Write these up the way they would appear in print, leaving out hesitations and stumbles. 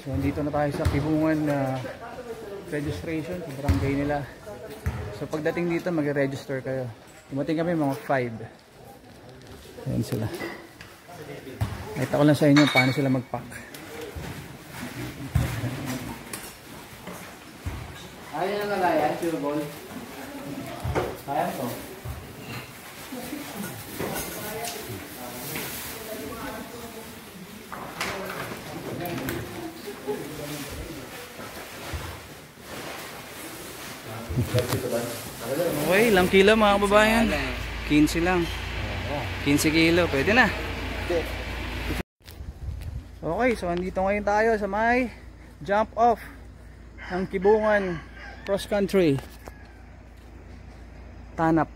So dito na tayo sa Kibungan registration sa barangay nila. So pagdating dito mag-register kayo. Dumating kami mga 5. Ayan sila. Nakita ko lang sa inyo paano sila mag-pack. Ayan na lang yan, sure ball. Kaya to. Okay, ilang kilo mga kababayan? 15 lang. 15 kilo, pwede na. Okay, so andito ngayon tayo sa may jump off ng Kibungan cross country Tanap.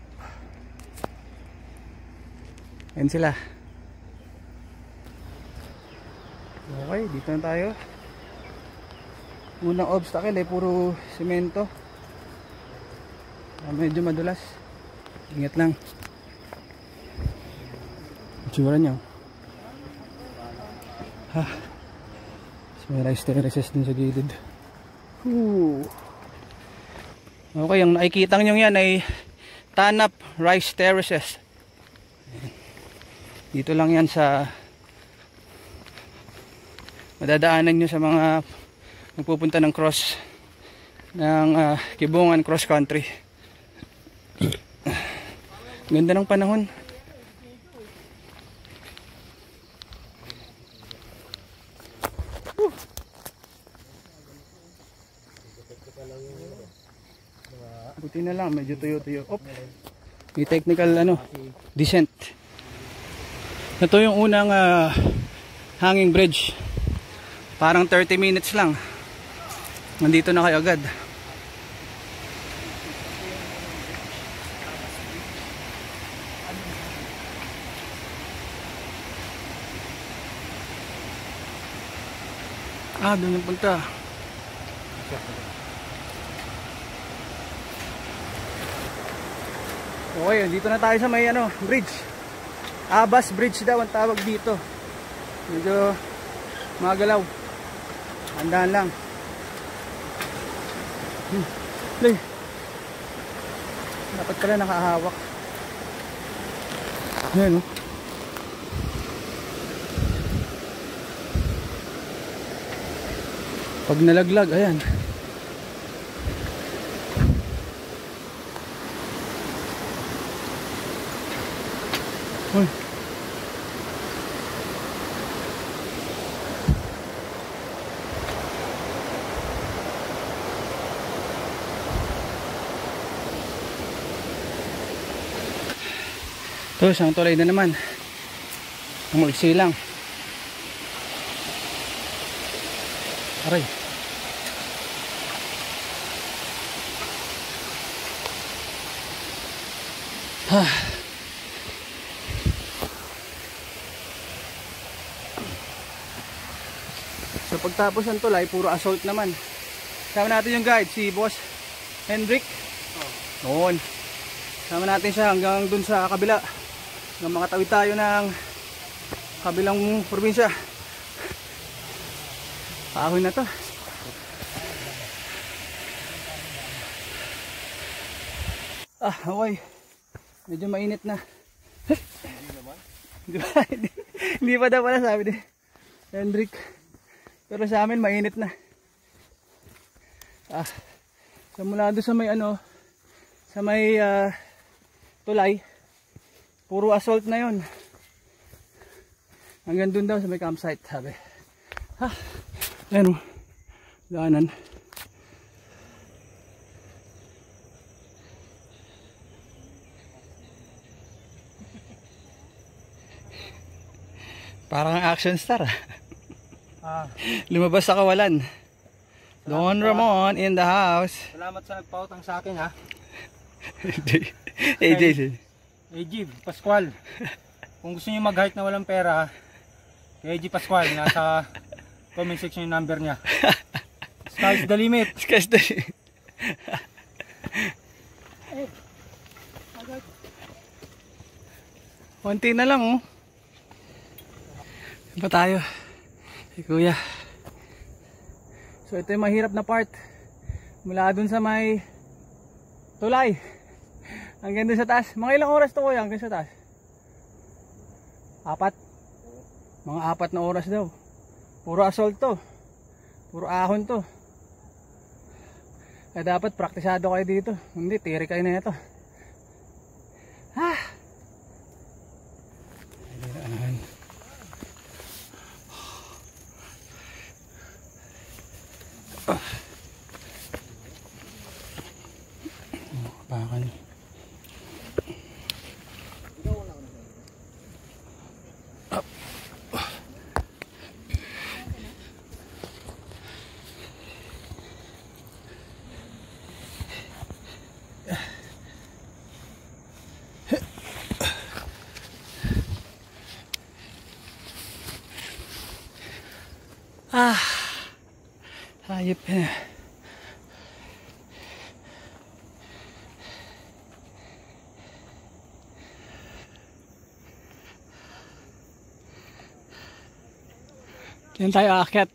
Ayan sila. Okay, dito na tayo. Unang obstacle ay puro semento. Medyo madulas. Ingat lang. Itsura nyo. Ha. So, may rice terraces din sa gilid. Okay, ang nakikita nyo yan ay Tanap Rice Terraces. Dito lang yan sa madadaanan nyo sa mga magpupunta ng cross ng Kibungan cross country. Ganda ng panahon. Buti na lang, medyo tuyo-tuyo. May technical descent. Ito yung unang hanging bridge. Parang 30 minutes lang. Nandito na kayo agad. Doon yung punta. Okay, dito na tayo sa may bridge. Abas Bridge daw ang tawag dito. Medyo magalaw. Andahan lang. Dapat pala nakahawak. Ayan, pag nalaglag, ayan. Uy. Ito, isang tulay na naman. Ang magsi lang. Aray. So pagtapos ng tulay, puro assault naman. Sama natin yung guide, si Boss Hendrik. Noon. Sama natin siya hanggang dun sa kabila. Hanggang makatawid tayo ng kabilang probinsya. Paahoy na to. Okay. Medyo mainit na. Hindi naman? Hindi pa daw pala sabi ni Hendrik. Pero sa amin mainit na. So mula doon sa may sa may tulay, puro assault na yon. Hanggang doon daw sa may campsite, sabi. Ayan, daanan. Parang action star. Lumabas sa kawalan. Don Ramon in the house. Salamat sa nagpautang sa akin, ha. AJ Pascual. Kung gusto niyo mag-hike na walang pera, kay AJ Pascual, nasa comment section yung number niya. Sky's the limit. Sky's the limit. Konti na lang, Ano ba tayo? Si Kuya. So ito yung mahirap na part. Mula dun sa may tulay hanggang dun sa taas. Mga ilang oras to kuya hanggang sa taas? 4? Mga 4 na oras daw. Puro assault to. Puro ahon to. Kaya dapat praktisado kayo dito. Hindi, tiri kayo na ito. Bakan. Hayop na. Diyan tayo aakyat.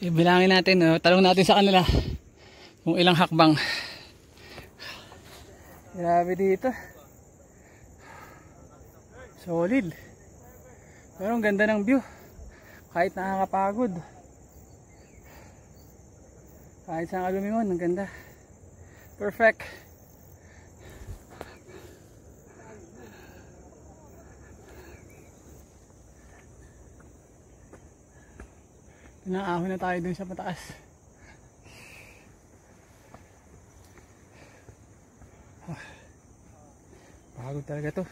Ibilangin natin, talong natin sa kanila kung ilang hakbang. Grabe dito. Solid. Pero ang ganda ng view. Kahit nakakapagod. Kahit saan ka lumingon, ang ganda. Perfect. Pinaahon na tayo dun sa pataas. Pagod talaga to.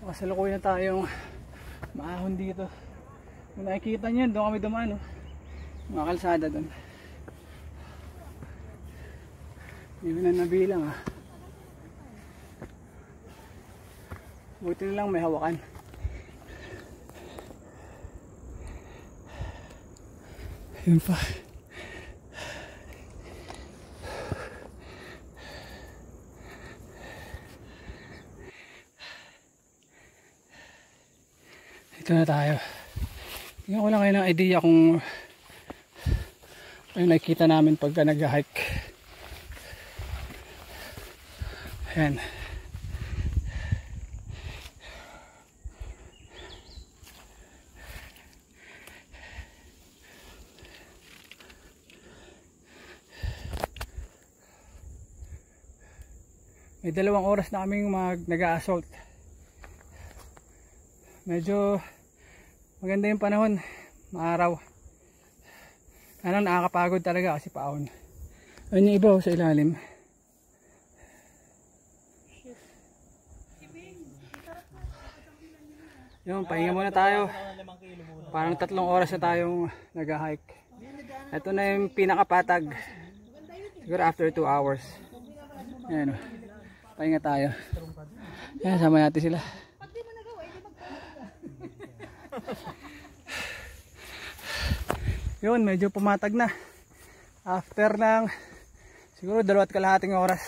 Kasalukuyan na tayong maahon dito. Kung nakikita nyo, doon kami dumaan, mga kalsada doon. Hindi mo na nabilang, buti na lang may hawakan. Yun pa. Ito na tayo. Tingnan ko lang kayo ng idea kung ano yung nakikita namin pagka nag-hike. Ayan. May 2 oras na kaming nag-assault. Medyo maganda yung panahon, maaraw. Ano, nakakapagod talaga kasi paahon. Ayun yung iba sa ilalim. Yun, pahinga muna tayo. Parang 3 oras na tayong nag-hike. Ito na yung pinakapatag. Siguro after 2 hours. Ayan, pahinga tayo. Ayan, sama natin sila. Yun, medyo pumatag na. After ng siguro 2.5 oras.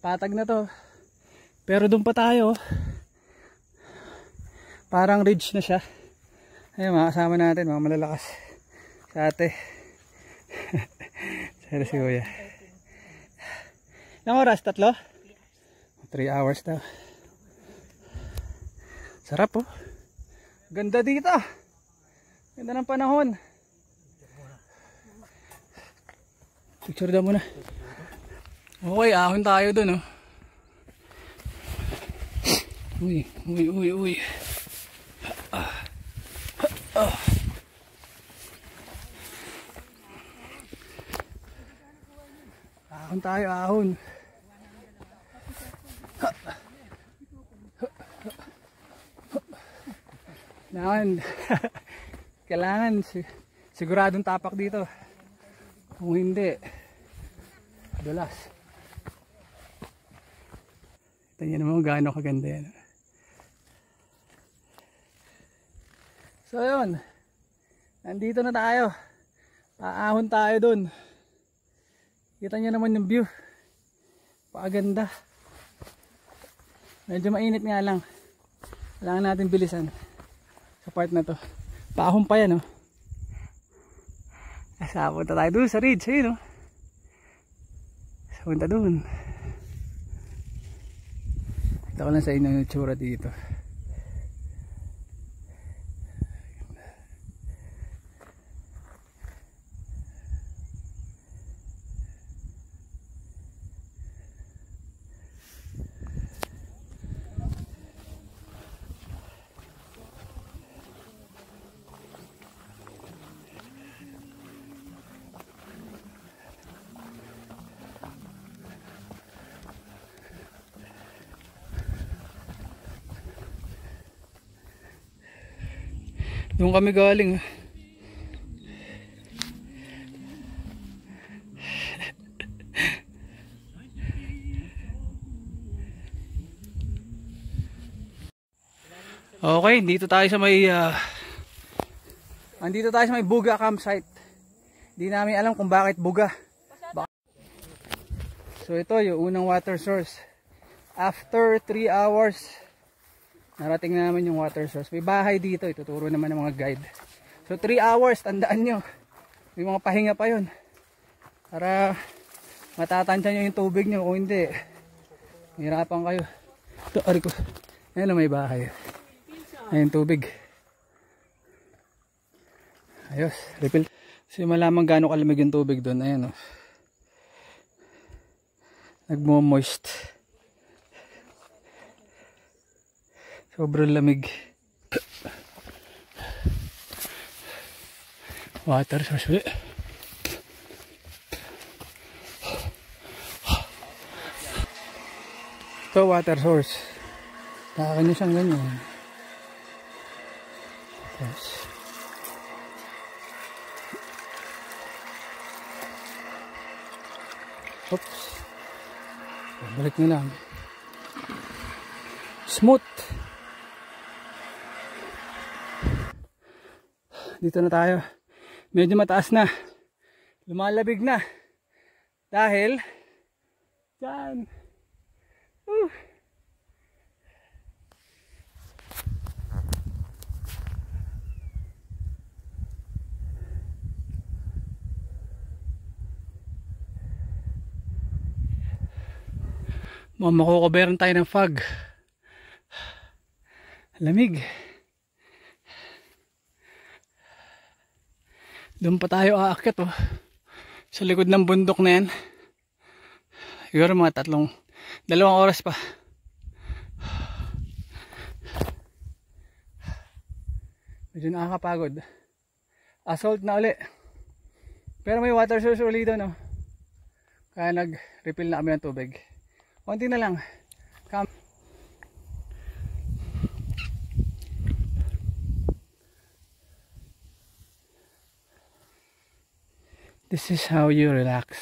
Patag na to. Pero doon pa tayo. Parang ridge na siya. Ayun, mga kasama natin, mga malalakas. Sa ate. Sara si kuya. Ilang oras? 3? 3 hours daw. Sarap oh. Ganda dito. Ganda ng panahon. Picture daw muna. Okay, ahon tayo dun oh. Uy, uy, uy, uy. Ahon tayo, ahon. Kailangan siguradong tapak dito. Kung hindi, dulas. Ito nyo naman gaano kaganda yan. So yun, nandito na tayo. Paahon tayo dun. Kita nyo naman yung view. Pakaganda. Medyo mainit nga lang. Kailangan natin bilisan sa part na to. Paahon pa yan, oh. Punta tayo doon sa ridge, ayun, oh. Punta doon. Ito ko lang sa inyo yung tsura dito. Doon kami galing. Okay, dito tayo sa may andito tayo sa may Buga campsite. Hindi namin alam kung bakit Buga. So ito yung unang water source. After 3 hours narating namin yung water source. May bahay dito, ituturo naman ng mga guide. So 3 hours, tandaan nyo. May mga pahinga pa yun. Para matatansya nyo yung tubig nyo. Kung hindi, hirapan kayo. Ito, ariko. Ayan, may bahay. Ayan tubig. Ayos, refill. Kasi malaman gaano kalamig yung tubig doon. Ayan, oh. Nagmo-moist. Sobrang lamig. Water source ulit. Ito water source. Nakakanya siyang ganyan. Yes. Oops. Balik nyo lang. Smooth. Dito na tayo. Medyo mataas na. Lumalabig na. Dahil dyan. Makukuberan tayo ng fog. Lamig. Doon pa tayo aakyat, oh. Sa likod ng bundok na yan. Siguro mga 2 oras pa. Medyo nakakapagod. Assault na uli. Pero may water source uli doon, oh. Kaya nag-refill na kami ng tubig. Konti na lang. This is how you relax.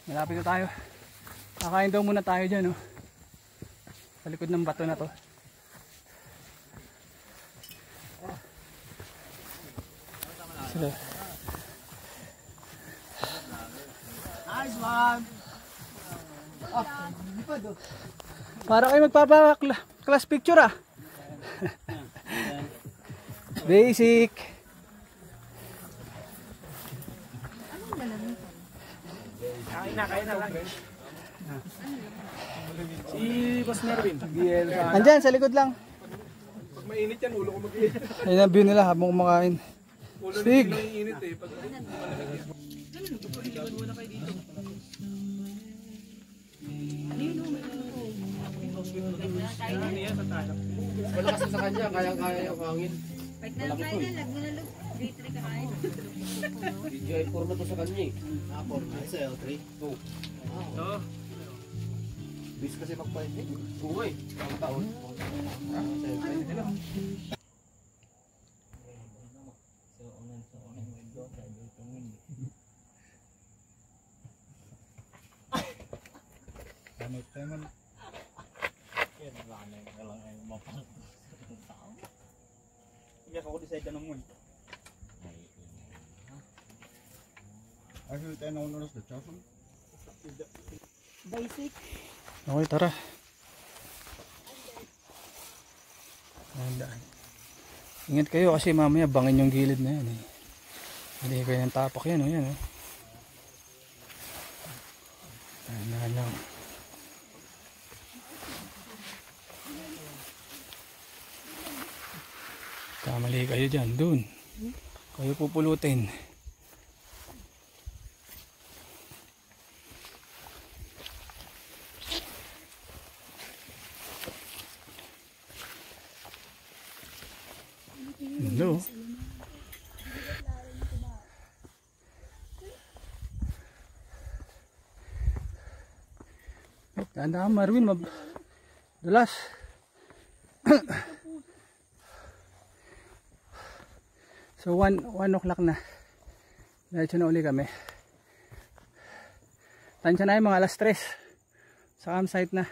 Malapit na tayo. Kakain daw muna tayo dyan, oh. Sa likod ng bato na to. Sila. Nice one! Para kayo magpapa-class picture, ah. Basic. Kain na lang. Si Boss Mervin. Andyan, sa likod lang. Pag mainit yan, ulo ko mag-init. Ayun ang view nila habang kumakain. Stig! Ulo nila eh. Pag malakas na sa kanya, kaya-kaya yung hangin. Pag nalagay na, lag mo na lug. Day 3 kakain. DJI 4 na to sa kanya eh. 4 na sa L3. 2. Bis kasi magpahingi. Uy, ang taon. Ako decide na mo. Basic. Okay, tara. Daan. Ingat kayo kasi mamaya bangin yung gilid na yan eh. Hindi kayo ng tapak yan, yan oh. Dahan lang. Kamali kayo dyan, dun. Kayo pupulutin. Hello. Tanda ka Marvin, dulas. So 1 o'clock na. Diretso na uli kami. Tansya na yung mga alas 3 sa campsite na.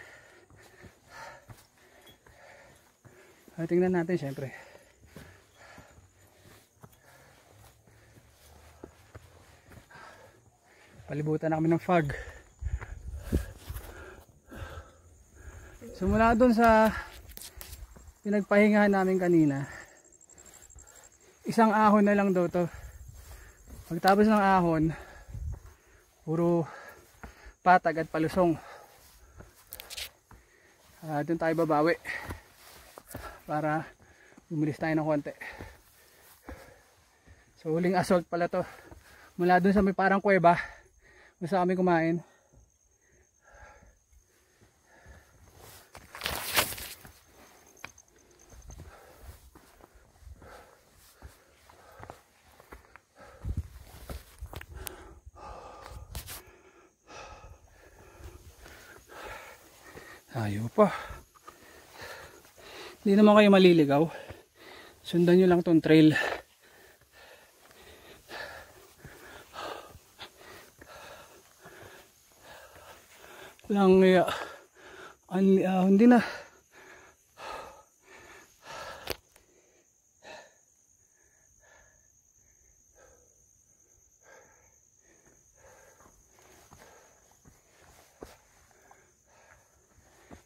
Tingnan natin syempre. Palibutan na kami ng fog. So mula doon sa pinagpahingahan namin kanina, isang ahon na lang daw to. Pagtapos ng ahon, puro patag at palusong. Doon tayo babawi para bumilis tayo ng konti. So huling assault pala to. Mula doon sa may parang kuweba, gusto kami kumain. Ayaw pa. Hindi naman kayo maliligaw. Sundan nyo lang tong trail. Lang hindi na.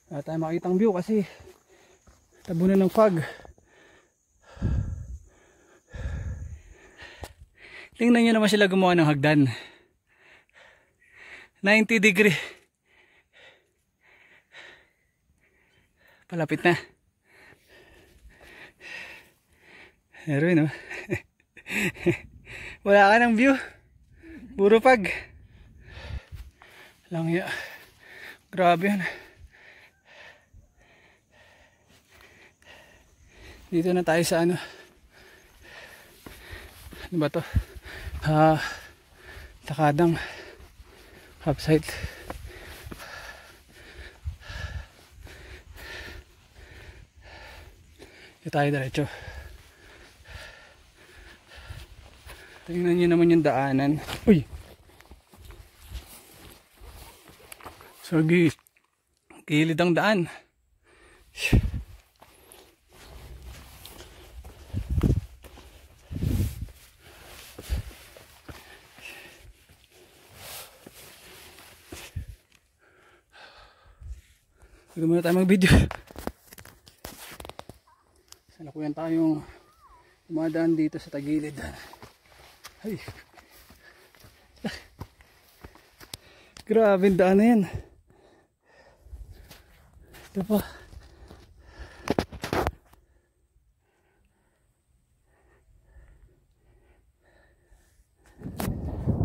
Wala tayo makitang view kasi tabunan ng fog. Tingnan nyo naman sila gumawa ng hagdan. 90 degree. Palapit na. Meron, no? Wala ka ng view. Puro fog. Lang ya. Grabe yan. Dito na tayo sa ano ba to? Takadang campsite. Dito tayo diretso. Tingnan nyo naman yung daanan. Uy! So gilid ang daan. Hindi muna tayo mag-video. Salakuyan tayong dumadaan dito sa tagilid. Ay. Grabe daan na yan. Ito pa.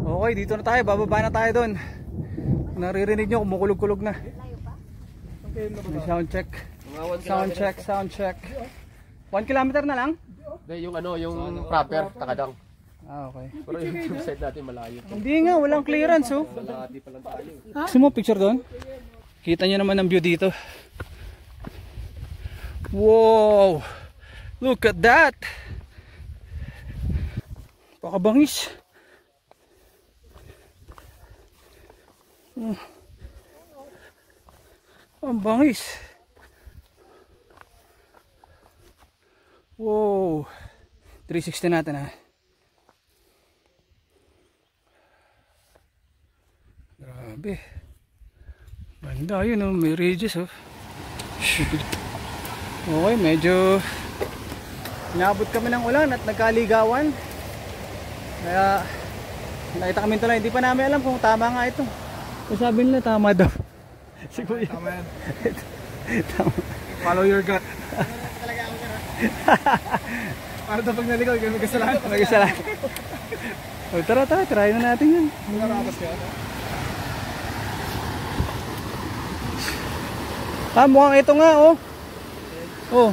Okay, dito na tayo. Bababa na tayo doon. Naririnig nyo, kumukulog-kulog na. Sound check. Sound check. 1 kilometer na lang? Hindi, yung ano, yung proper, Takadang. Okay. Pero yung side natin malayo. Hindi nga, walang clearance oh. Malati pa lang tayo. Gusto mo picture doon? Kita nyo naman ang view dito. Wow! Look at that! Pakabangis. Ang bangis. Wow! 360 natin ha. Grabe. Banda yun oh, may ridges oh. Okay, medyo inabot kami ng ulan at nagkaligawan. Kaya nakita kami tuloy, hindi pa namin alam kung tama nga ito. Kung sabi nila tama daw. Siguro Tama yan. tama. Follow your gut. Para daw pag naligaw, ikaw may kasalanan. May kasalanan. O tara, try na natin yun. Nakakatas ka. Ah, mukhang ito nga oh. Oh.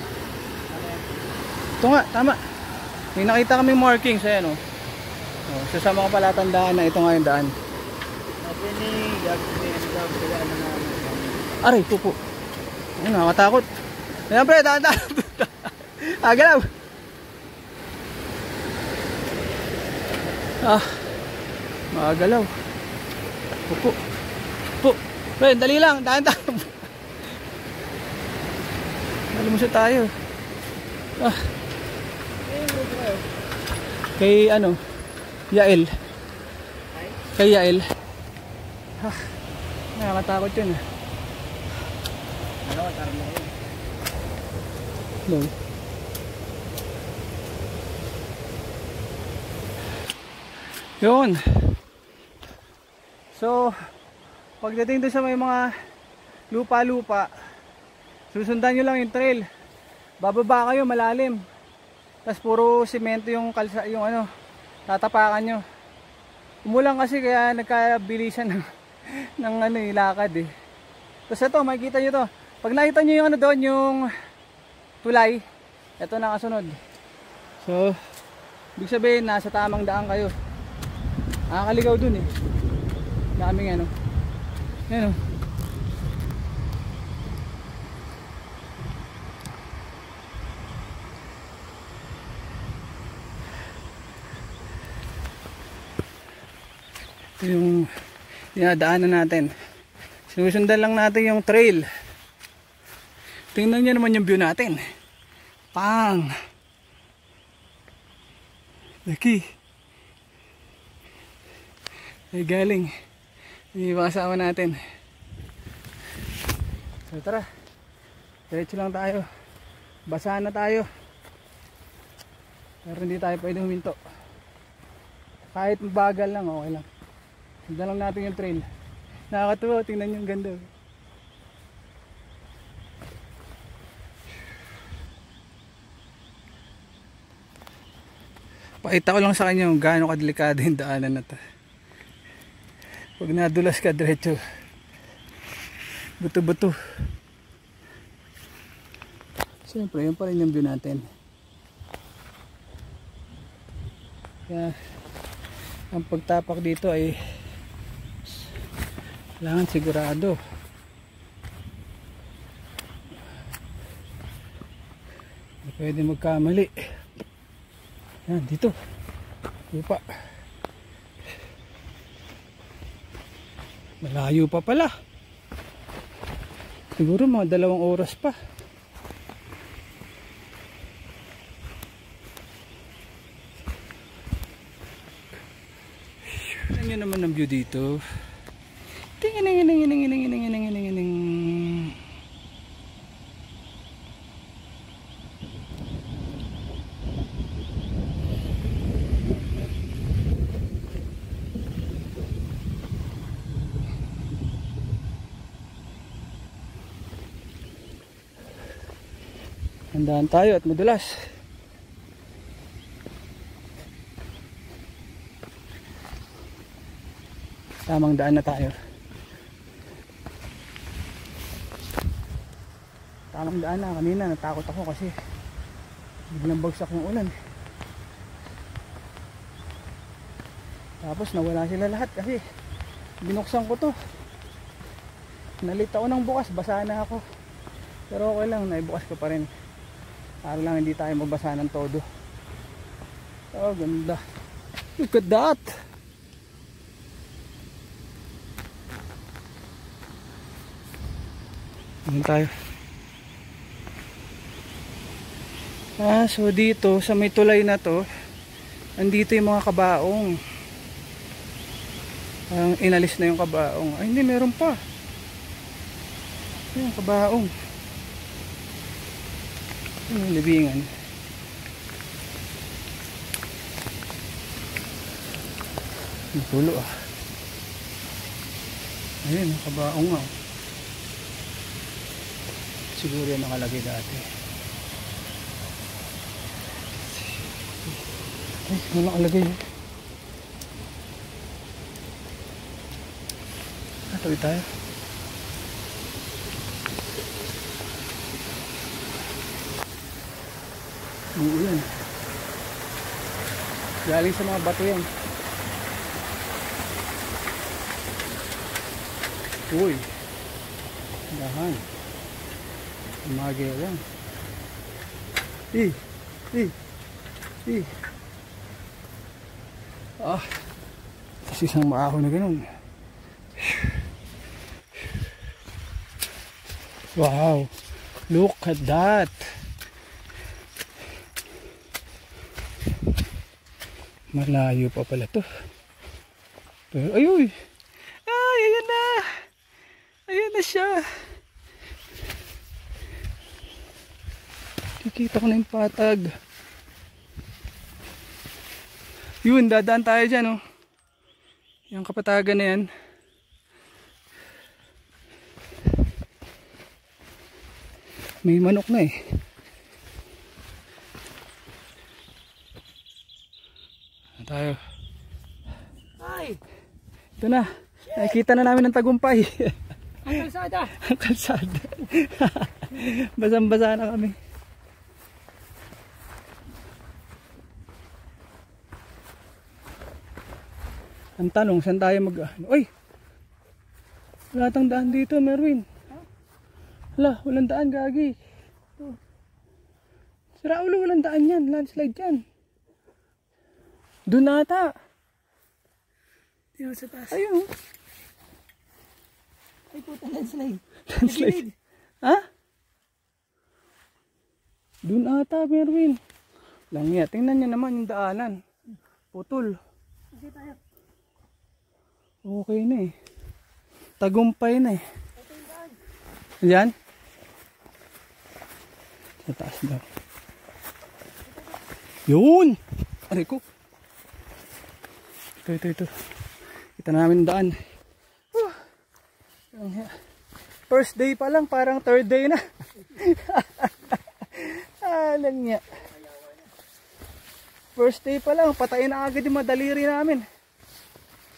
Ito nga, tama. May nakita kaming markings ayan oh. Oh, sa mga palatandaan na ito nga yung daan. Aray, pupo. Ayun, nakakatakot. Ayan pre, daan. Agalaw. Magalaw. Pupo. Pupo. Pre, dali lang, daan. Nalumusot tayo. Kay ano? Yael. Kay Yael. Nakakatakot yun. No. Yun. So, pagdating doon sa may mga lupa-lupa, susundan nyo lang yung trail. Bababa kayo malalim. Tapos puro semento yung kalsa, yung ano, tatapakan nyo. Umulan kasi kaya nagkabilisan ng ano lakad eh. Tapos ito, makikita nyo to. Pag nakita nyo yung ano doon, yung tulay, ito nakasunod. So, ibig sabihin, nasa tamang daan kayo. Nakakaligaw dun eh. Daming ano. Yan o. Ito yung dinadaanan natin. Sinusundan lang natin yung trail. Tingnan nyo naman yung view natin. Pang! Laki! Ay galing. Yung kasama natin. So tara. Diretso lang tayo. Basahan na tayo. Pero hindi tayo pwede huminto. Kahit mabagal lang, okay lang. Sundan lang natin yung trail. Nakakatuwa, tingnan yung ganda. Pakita ko lang sa kanya kung gaano kadelikado yung daanan na to. Pag nadulas ka diretso, buto-buto. Siyempre, yun pa rin yung view natin. Kaya, ang pagtapak dito ay kailangan sigurado. Hindi pwede magkamali. Yan, dito. Lupa. Malayo pa pala. Siguro mga 2 oras pa. Tingnan nyo naman ang view dito. Tingin. Handaan tayo at madulas. Tamang daan na tayo. Tamang daan na. Kanina natakot ako kasi biglang bagsak yung ulan. Tapos nawala sila lahat kasi binuksan ko to. Nalit ako ng bukas, basa na ako. Pero okay lang, naibukas ko pa rin. Para lang hindi tayo mabasa ng todo. Oh, ganda. Look at that. Ano tayo? So dito sa may tulay na to, andito yung mga kabaong. Inalis na yung kabaong. Ay hindi, meron pa. Yung kabaong. Yung libingan. Yung tulo ah. Ayun, kabaong nga. Siguro yan nakalagay dati. Ay, wala nakalagay yun. Tawid tayo. Uulan. Galing sa mga bato yan. Uy. Dahan. Umagay lang. Ah. Kasi isang maaho na ganun. Wow. Look at that. Malayo pa pala to. Pero ayuy. Ay, ayan na. Ayan na siya. Kikita ko na yung patag. Yun, dadaan tayo dyan, oh. Yung kapatagan na yan. May manok na eh. Tayo. Ay! Ito na. Nakikita na namin ang tagumpay. Ang kalsada! Ang kalsada. Basang-basa na kami. Ang tanong, saan tayo Uy! Wala tang daan dito, Merwin. Hala, walang daan, gagi. Sira ulo, walang daan yan. Landslide yan. Doon ata. Tino sa taas. Ayun. Ay puta, landslide. Landslide. Ha? Doon ata, Merwin. Langya, tingnan niya naman yung daanan. Putol. Sige tayo. Okay na eh. Tagumpay na eh. Yan. Sa taas daw. Yun! Aray ko. Ito. Kita namin daan. First day pa lang, parang third day na. Alam niya. First day pa lang, patayin na agad yung madaliri namin.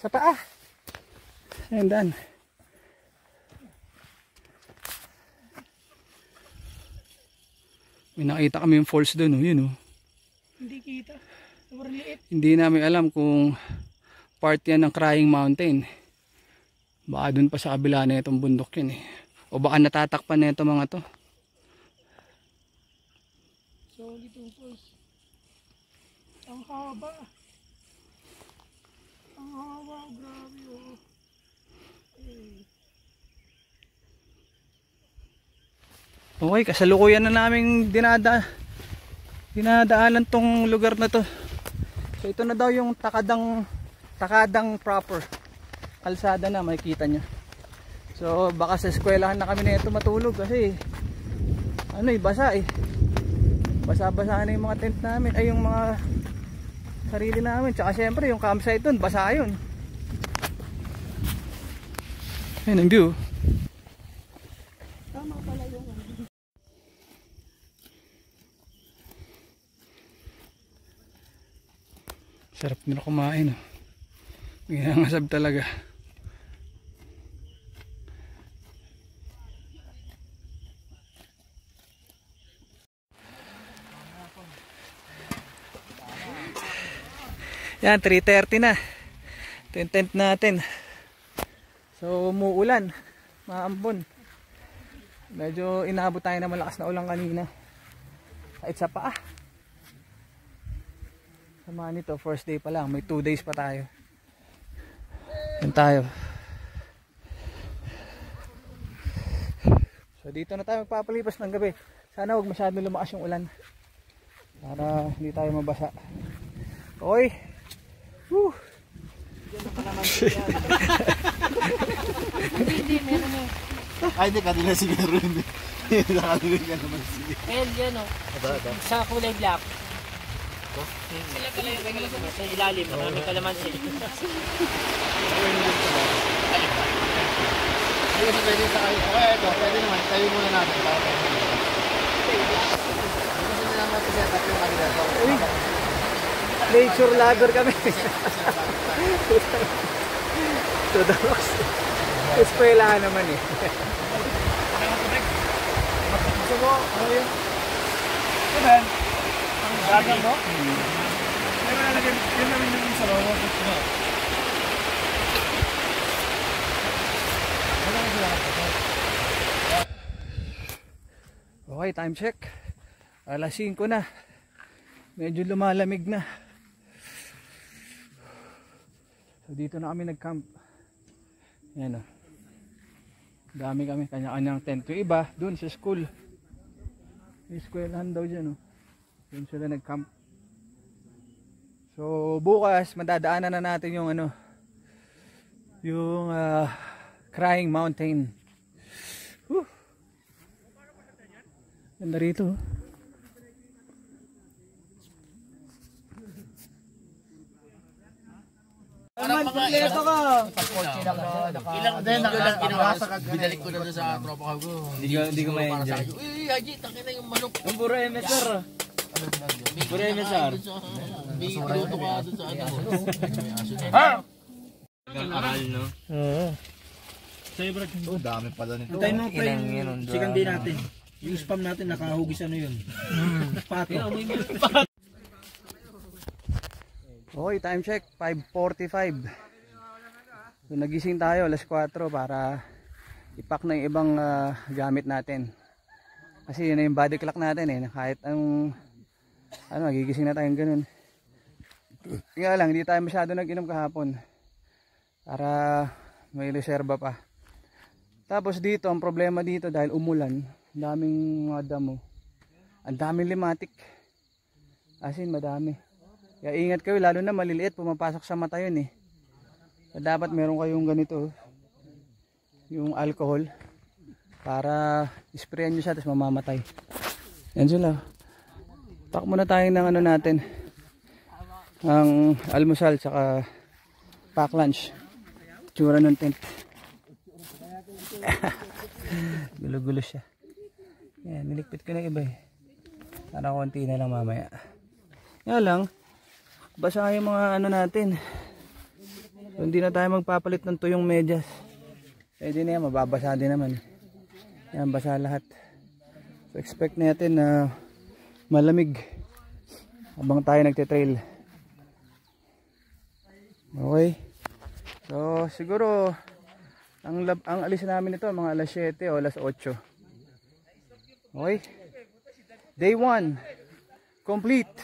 Sa paa. Ayan daan. May nakita kami yung falls doon, oh. Yun, oh. Hindi kita. Sobrang liit. Hindi namin alam kung part yan ng Crying Mountain. Baka dun pa sa kabila na itong bundok yun eh. O baka natatakpan na ito mga to. Solid yung falls. Ang haba. Ang haba. Grabe oh. Okay, kasalukuyan na namin dinadaanan tong lugar na to. So ito na daw yung takadang proper. Kalsada na, makikita nyo. So baka sa eskwelahan na kami na ito matulog kasi ano eh, basa eh. Basa-basa na yung mga tent namin, ay yung mga sarili namin. Tsaka syempre yung campsite dun, basa yun. Ayun ang view. Tama pala yung Sarap nila kumain, oh. Nangangasab talaga. Yan, 3:30 na. Ito yung tent natin. So umuulan. maambon. Medyo inabot tayo ng malakas na ulan kanina. Kahit sa paa. Sama nito, first day pa lang. May 2 days pa tayo. Yan tayo. So dito na tayo magpapalipas ng gabi. Sana huwag masyadong lumakas yung ulan. Para hindi tayo mabasa. Okay. Woo! Hindi, meron mo. Ay, hindi, kanila siguro hindi. Nakalilig ka naman sige. Ayan, yan o. Sa kulay black. Sa ilalim, maraming kalamansi. Ay, kasi pwede sa kayo. Okay, ito, pwede naman. Tayo muna natin. Para tayo muna. Kasi nila mag-set up yung kanila. Nature lover kami. To the rocks. Eskwelahan naman eh. Gusto mo? Ano yun? Ben, ang gagang mo? Meron na lagyan, yun namin yung sa loob. Okay, time check. Alas 5 na. Medyo lumalamig na. So dito na kami nag-camp. Yan o. Dami kami, kanya-kanyang tent. Yung iba, dun sa school. May eskwelahan daw dyan o. Dun sila nag-camp. So bukas, madadaanan na natin yung ano, yung Crying Mountain. Whew. Ganda rito. Parang mga ilang din binalik ko na doon sa tropa ko. Hindi ko ma-enjoy. Uy, Haji, takin na yung manok. Ang puro MSR. Puro MSR. May luto ka doon sa ano. Ang aral, no? Oo. Sa'yo, Brad. Oh, dami pala nito. Tayo mo pa yung chicken din natin. Yung spam natin, nakahugis ano yun. Pato. Okay, time check, 5:45. So nagising tayo alas 4 para ipack na yung ibang gamit natin. Kasi yun na yung body clock natin eh, kahit anong ano, nagigising na tayong ganun. Kaya lang, hindi tayo masyado nag-inom kahapon para may reserba pa. Tapos dito, ang problema dito dahil umulan, daming mga damo, ang daming limatic, as in madami. Kaya ingat kayo, lalo na maliliit, pumapasok sa mata yun eh. Kaya dapat meron kayong ganito, yung alcohol, para isprayan nyo siya, tapos mamamatay. Yan sila. Pack muna tayo ng ano natin, ang almusal, saka pack lunch. Tsura ng tent. Gulo-gulo siya. Yan, nilikpit ko na iba eh. Para konti na lang mamaya. Yan lang. Basa yung mga ano natin. So, hindi na tayo magpapalit ng tuyong medyas. Pwede na yan, mababasa din naman. Yan, basa lahat. So expect natin na malamig habang tayo nagte-trail. Okay. So siguro ang alis namin ito mga alas 7 o alas 8. Okay. Day 1 complete.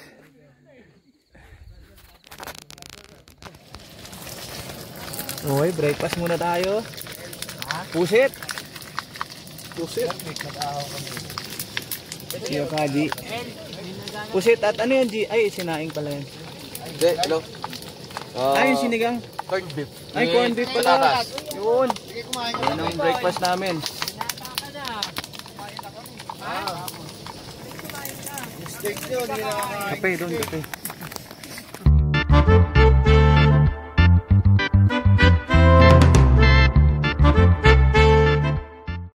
Okay, breakfast muna tayo. Pusit. Pusit. Siya kadi. Pusit at ano yun, G? Ay, sinaing pala yun. Hindi, hello. Ay, yung sinigang. Corned beef. Ay, corned beef pala. Yun. Yan ang breakfast namin. Steak yun. Kape doon, kape.